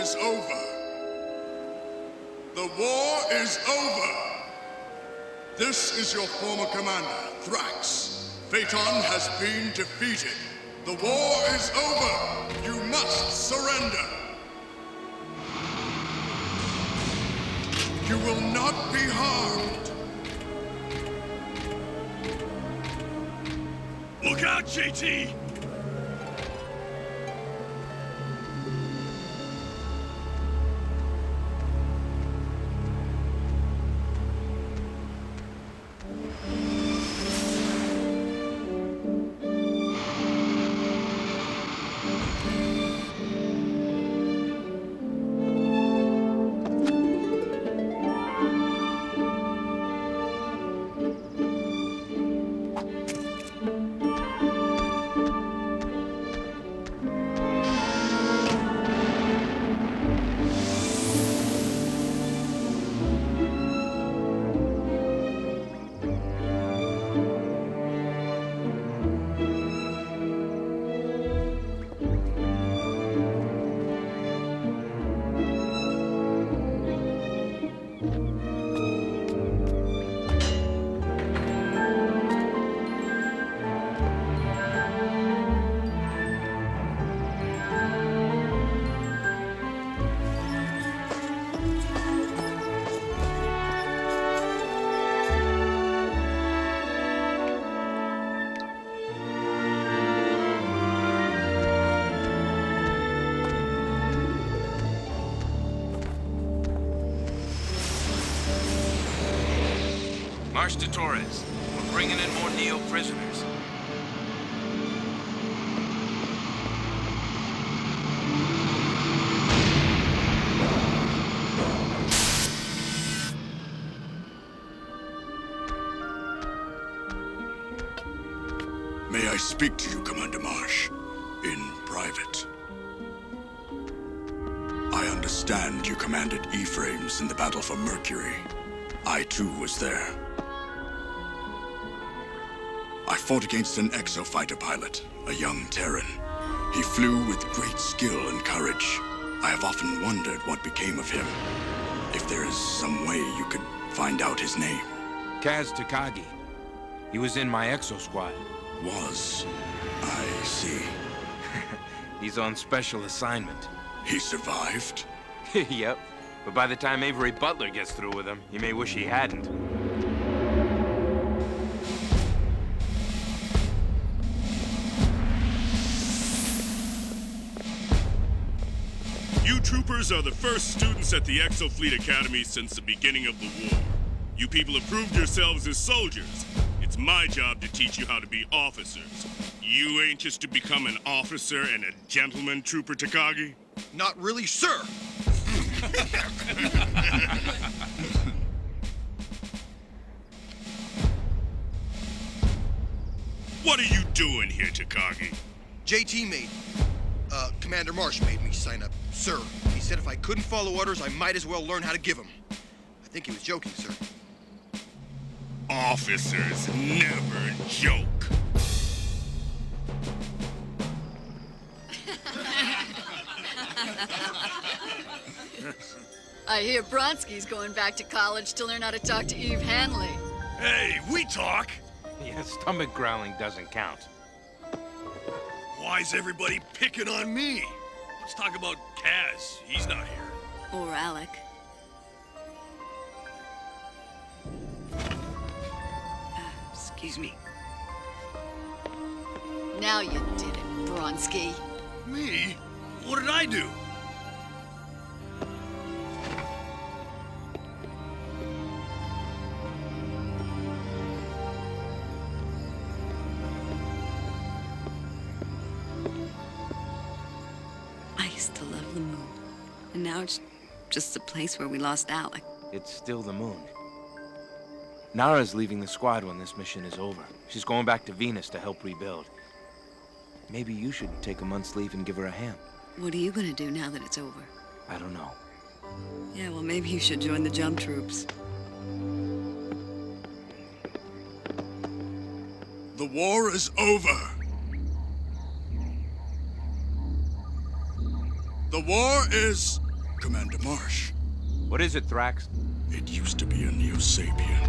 is over. The war is over. This is your former commander, Thrax. Phaeton has been defeated. The war is over. You must surrender. You will not be harmed. Look out, JT! March to Torres. We're bringing in more Neo prisoners. May I speak to you, Commander Marsh, in private? I understand you commanded E-frames in the battle for Mercury. I too was there. I fought against an exofighter pilot, a young Terran. He flew with great skill and courage. I have often wondered what became of him. If there is some way you could find out his name. Kaz Takagi. He was in my Exosquad. Was. I see. He's on special assignment. He survived? Yep. But by the time Avery Butler gets through with him, you may wish he hadn't. You troopers are the first students at the Exofleet Academy since the beginning of the war. You people have proved yourselves as soldiers. It's my job to teach you how to be officers. You anxious to become an officer and a gentleman, Trooper Takagi? Not really, sir. What are you doing here, Takagi? JT made Commander Marsh made me sign up, sir. He said if I couldn't follow orders, I might as well learn how to give them. I think he was joking, sir. Officers never joke. I hear Bronski's going back to college to learn how to talk to Eve Hanley. Hey, we talk. Yeah, stomach growling doesn't count. Why's everybody picking on me? Let's talk about Kaz. He's not here. Or Alec. Excuse me. Now you did it, Bronski. Me? What did I do? I used to love the moon. And now it's just a place where we lost Alec. It's still the moon. Nara's leaving the squad when this mission is over. She's going back to Venus to help rebuild. Maybe you should take a month's leave and give her a hand. What are you gonna do now that it's over? I don't know. Yeah, well, maybe you should join the jump troops. The war is over. The war is Commander Marsh. What is it, Thrax? It used to be a Neosapien.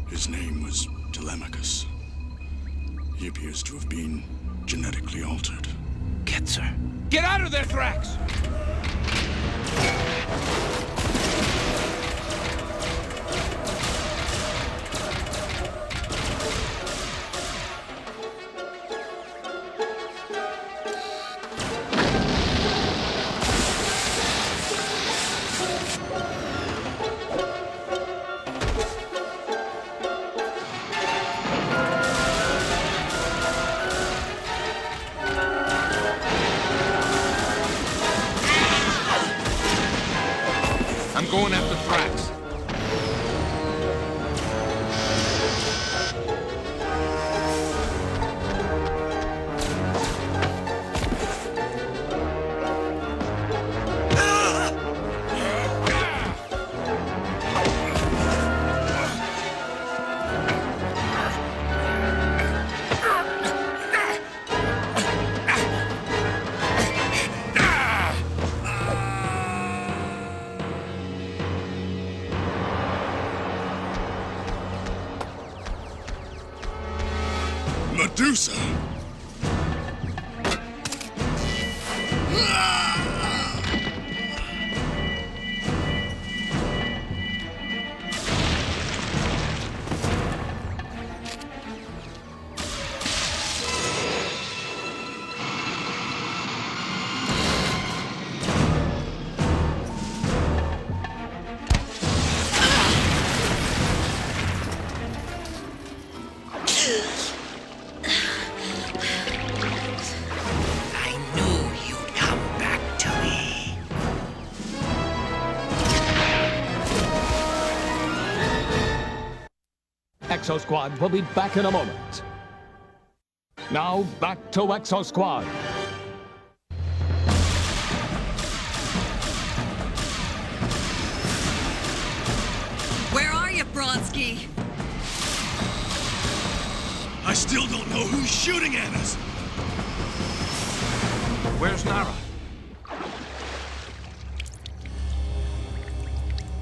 His name was Telemachus. He appears to have been genetically altered. Ketzer. Get out of there, Thrax! I'm going after Thrax. Medusa! Exosquad will be back in a moment. Now, back to Exosquad. Where are you, Bronski? I still don't know who's shooting at us. Where's Nara?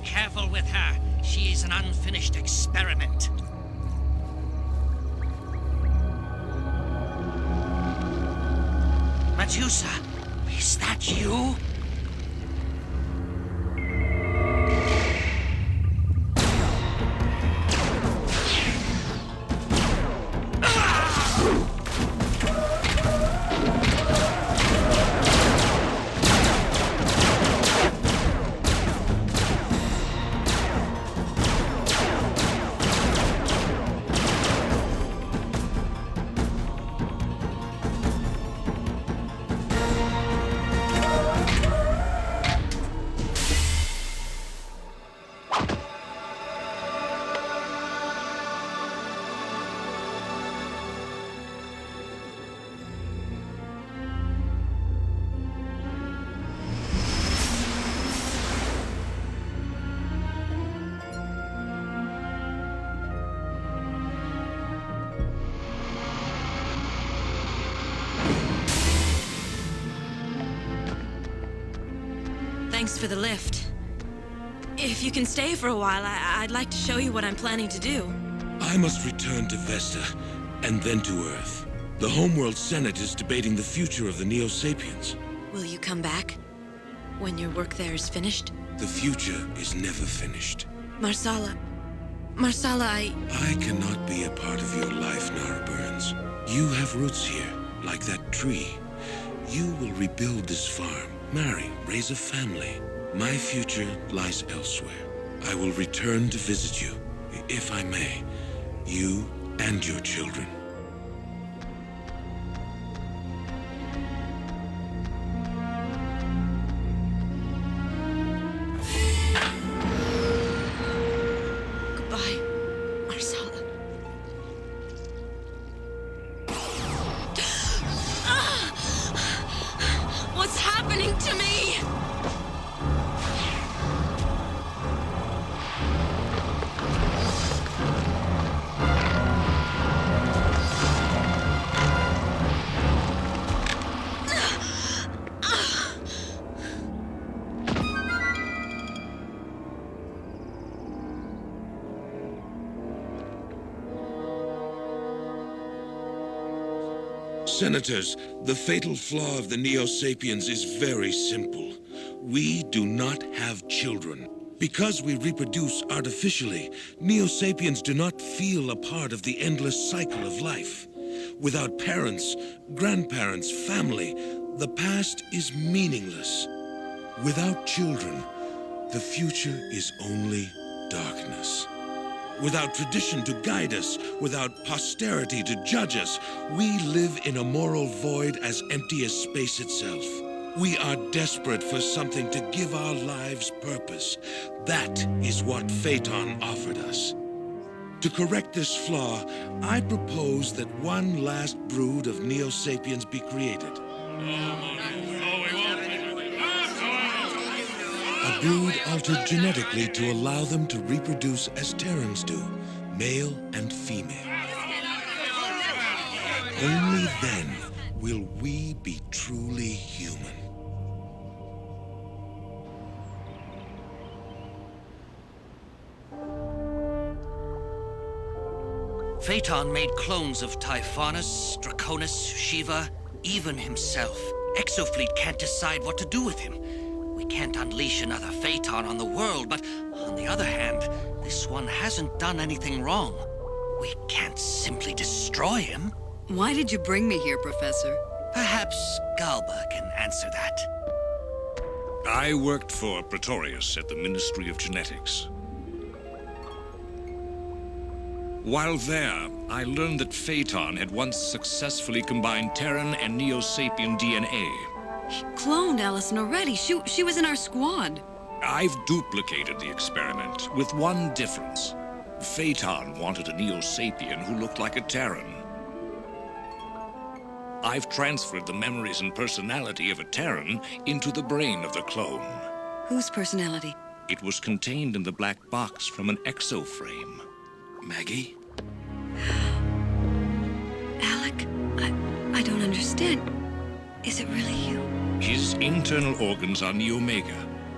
Careful with her. She is an unfinished experiment. Medusa, is that you? Thanks for the lift. If you can stay for a while, I'd like to show you what I'm planning to do. I must return to Vesta, and then to Earth. The Homeworld Senate is debating the future of the Neosapiens. Will you come back? When your work there is finished? The future is never finished. Marsala, I cannot be a part of your life, Nara Burns. You have roots here, like that tree. You will rebuild this farm, marry, raise a family. My future lies elsewhere. I will return to visit you, if I may. You and your children. Goodbye, Marsala. What's happening to me? Senators, the fatal flaw of the Neosapiens is very simple. We do not have children. Because we reproduce artificially, Neosapiens do not feel a part of the endless cycle of life. Without parents, grandparents, family, the past is meaningless. Without children, the future is only darkness. Without tradition to guide us, without posterity to judge us, we live in a moral void as empty as space itself. We are desperate for something to give our lives purpose. That is what Phaeton offered us. To correct this flaw, I propose that one last brood of Neosapiens be created. A brood altered genetically to allow them to reproduce as Terrans do, male and female. Only then will we be truly human. Phaeton made clones of Typhonus, Draconis, Shiva, even himself. Exofleet can't decide what to do with him. We can't unleash another Phaeton on the world, but on the other hand, this one hasn't done anything wrong. We can't simply destroy him. Why did you bring me here, Professor? Perhaps Galba can answer that. I worked for Praetorius at the Ministry of Genetics. While there, I learned that Phaeton had once successfully combined Terran and Neosapien DNA. He cloned Allison already. She was in our squad. I've duplicated the experiment, with one difference. Phaeton wanted a Neosapien who looked like a Terran. I've transferred the memories and personality of a Terran into the brain of the clone. Whose personality? It was contained in the black box from an exoframe. Maggie? Alec, I don't understand. Is it really you? His internal organs are Neomega,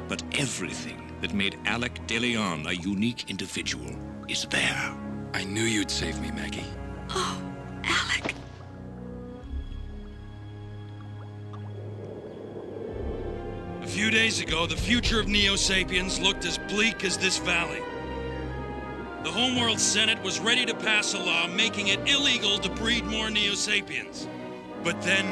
but everything that made Alec de Leon a unique individual is there. I knew you'd save me, Maggie. Oh, Alec. A few days ago, the future of Neosapiens looked as bleak as this valley. The Homeworld Senate was ready to pass a law making it illegal to breed more Neosapiens. But then,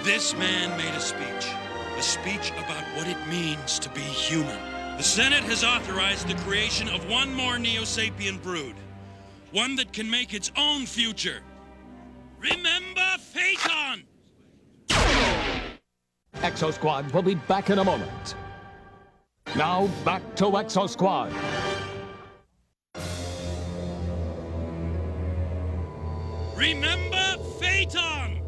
this man made a speech about what it means to be human. The Senate has authorized the creation of one more Neosapien brood, one that can make its own future. Remember Phaeton! Exosquad will be back in a moment. Now, back to Exosquad. Remember Phaeton!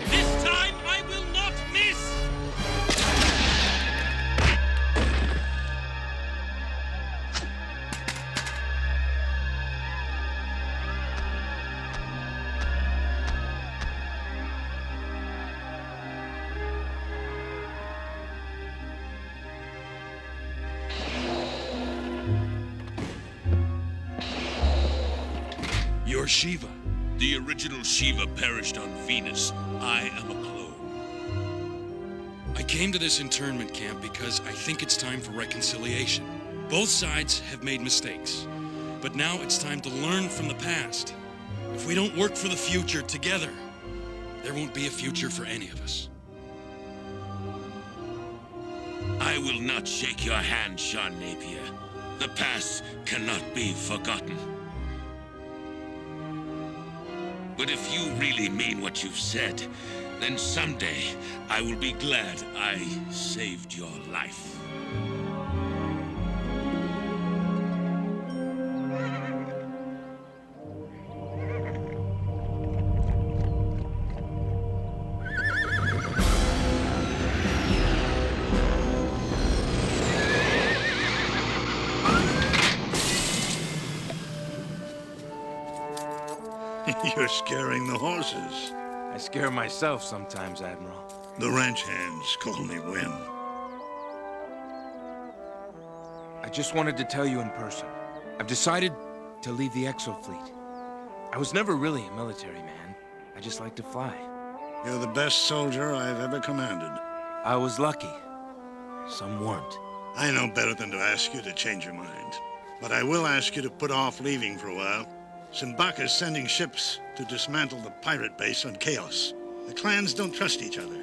This time I will not miss! You're Shiva. The original Shiva perished on Venus. I am a clone. I came to this internment camp because I think it's time for reconciliation. Both sides have made mistakes, but now it's time to learn from the past. If we don't work for the future together, there won't be a future for any of us. I will not shake your hand, Sean Napier. The past cannot be forgotten. But if you really mean what you've said, then someday I will be glad I saved your life. You're scaring the horses. I scare myself sometimes, Admiral. The ranch hands call me Win. I just wanted to tell you in person. I've decided to leave the Exofleet. I was never really a military man. I just like to fly. You're the best soldier I've ever commanded. I was lucky. Some weren't. I know better than to ask you to change your mind. But I will ask you to put off leaving for a while. Simbaka's sending ships to dismantle the pirate base on Chaos. The clans don't trust each other.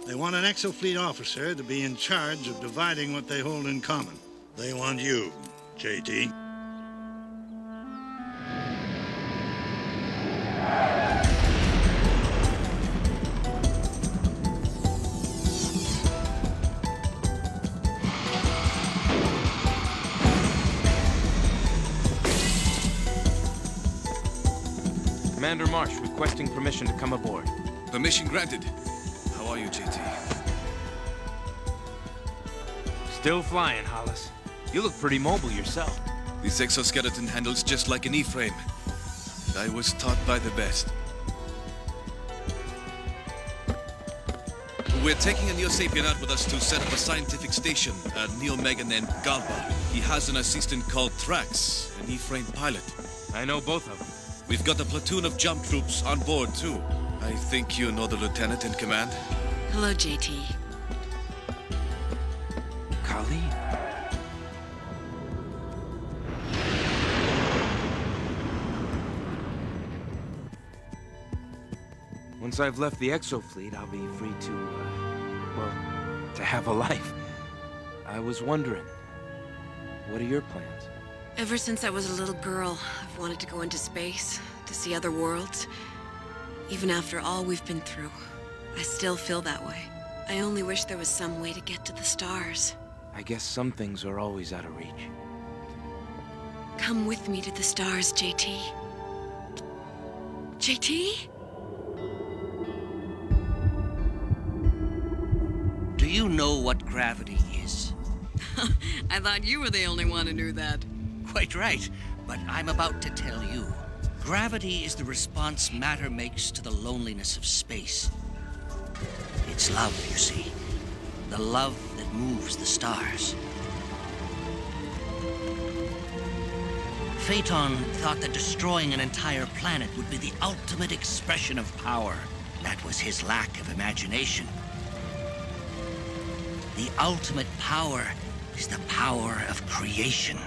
They want an Exofleet officer to be in charge of dividing what they hold in common. They want you, JT. Commander Marsh requesting permission to come aboard. Permission granted. How are you, JT? Still flying, Hollis. You look pretty mobile yourself. This exoskeleton handles just like an E-frame. I was taught by the best. We're taking a Neosapien out with us to set up a scientific station, a Neomega named Galba. He has an assistant called Thrax, an E-frame pilot. I know both of them. We've got a platoon of jump troops on board, too. I think you know the lieutenant in command. Hello, JT. Colleen. Once I've left the Exofleet, I'll be free to, well, to have a life. I was wondering, what are your plans? Ever since I was a little girl, I've wanted to go into space, to see other worlds. Even after all we've been through, I still feel that way. I only wish there was some way to get to the stars. I guess some things are always out of reach. Come with me to the stars, JT. JT? Do you know what gravity is? I thought you were the only one who knew that. Quite right, but I'm about to tell you. Gravity is the response matter makes to the loneliness of space. It's love, you see. The love that moves the stars. Phaeton thought that destroying an entire planet would be the ultimate expression of power. That was his lack of imagination. The ultimate power is the power of creation.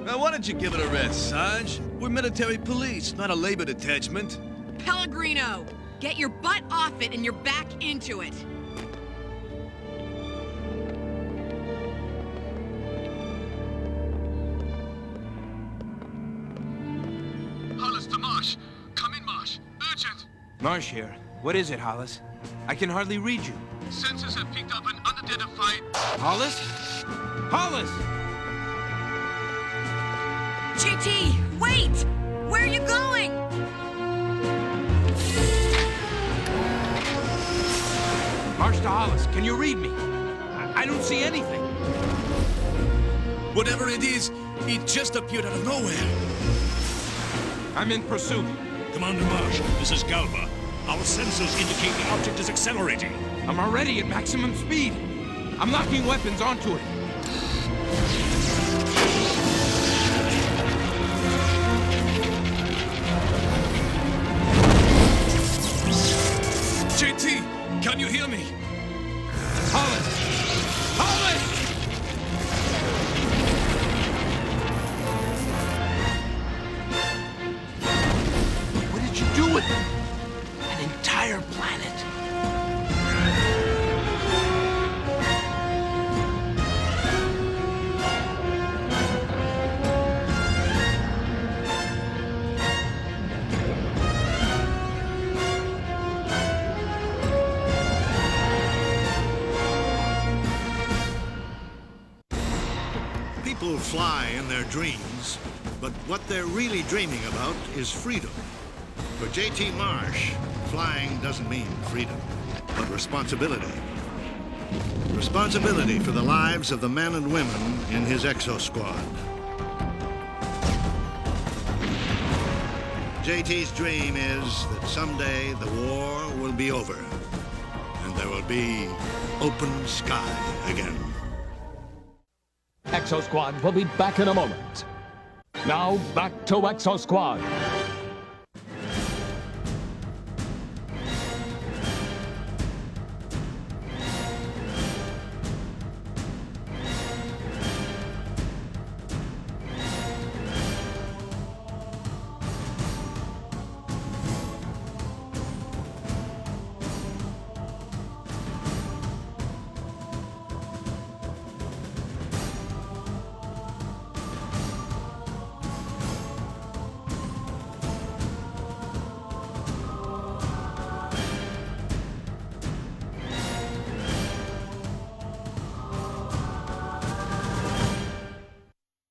Now, why don't you give it a rest, Sarge? We're military police, not a labor detachment. Pellegrino, get your butt off it and you're back into it. Hollis to Marsh. Come in, Marsh. Urgent. Marsh here. What is it, Hollis? I can hardly read you. Sensors have picked up an unidentified... Hollis? Hollis! JT, wait! Where are you going? Marsh to Hollis, can you read me? I don't see anything. Whatever it is, it just appeared out of nowhere. I'm in pursuit. Commander Marsh, this is Galba. Our sensors indicate the object is accelerating. I'm already at maximum speed. I'm locking weapons onto it. JT, can you hear me? Hollis! Hollis! What did you do with it? An entire planet. People fly in their dreams, but what they're really dreaming about is freedom. For JT Marsh, flying doesn't mean freedom. but responsibility. Responsibility for the lives of the men and women in his Exosquad. JT's dream is that someday the war will be over, and there will be open sky again. Exosquad will be back in a moment. Now, back to Exosquad.